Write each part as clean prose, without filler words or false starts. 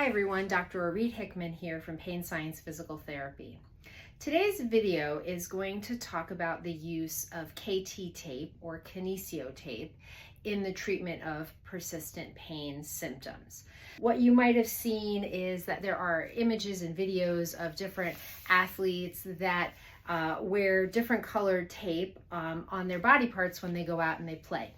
everyone, Dr. Orit Hickman here from Pain Science Physical Therapy. Today's video is going to talk about the use of KT tape or kinesio tape in the treatment of persistent pain symptoms. What you might have seen is that there are images and videos of different athletes that wear different colored tape on their body parts when they go out and they play.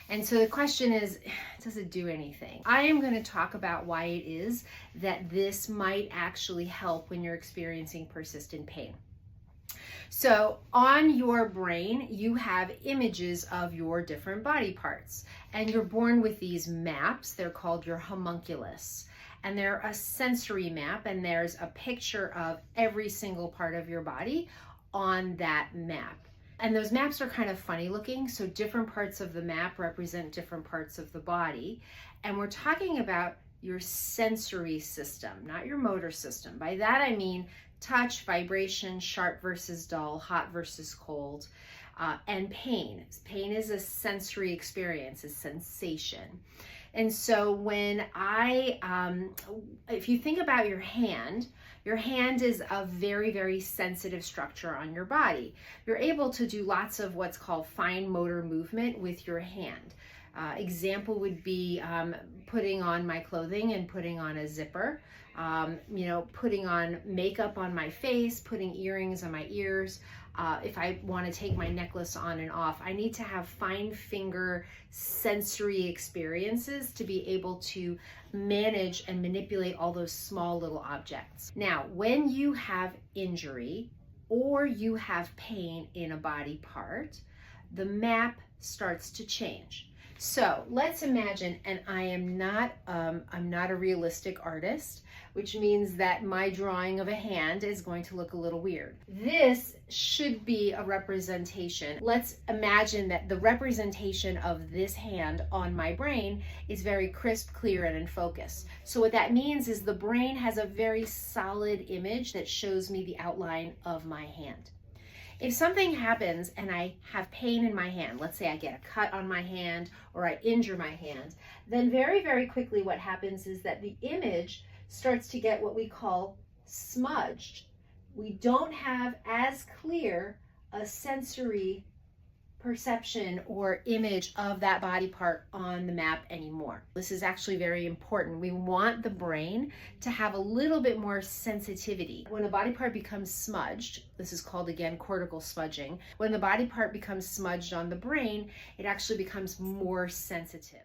And so the question is, does it do anything? I am going to talk about why it is that this might actually help when you're experiencing persistent pain. So on your brain, you have images of your different body parts, and you're born with these maps. They're called your homunculus, and they're a sensory map, and there's a picture of every single part of your body on that map. And those maps are kind of funny looking, so different parts of the map represent different parts of the body. And we're talking about your sensory system, not your motor system. By that I mean touch, vibration, sharp versus dull, hot versus cold, and pain. Pain is a sensory experience, a sensation. And so when if you think about your hand is a very, very sensitive structure on your body. You're able to do lots of what's called fine motor movement with your hand. Example would be putting on my clothing and putting on a zipper, putting on makeup on my face, putting earrings on my ears. If I want to take my necklace on and off, I need to have fine finger sensory experiences to be able to manage and manipulate all those small little objects. Now, when you have injury or you have pain in a body part, the map starts to change. So let's imagine, and I'm not a realistic artist, which means that my drawing of a hand is going to look a little weird. This should be a representation. Let's imagine that the representation of this hand on my brain is very crisp, clear, and in focus. So what that means is the brain has a very solid image that shows me the outline of my hand. If something happens and I have pain in my hand, let's say I get a cut on my hand or I injure my hand, then very, very quickly what happens is that the image starts to get what we call smudged. We don't have as clear a sensory perception or image of that body part on the map anymore. This is actually very important. We want the brain to have a little bit more sensitivity. When a body part becomes smudged, this is called again cortical smudging. When the body part becomes smudged on the brain, it actually becomes more sensitive.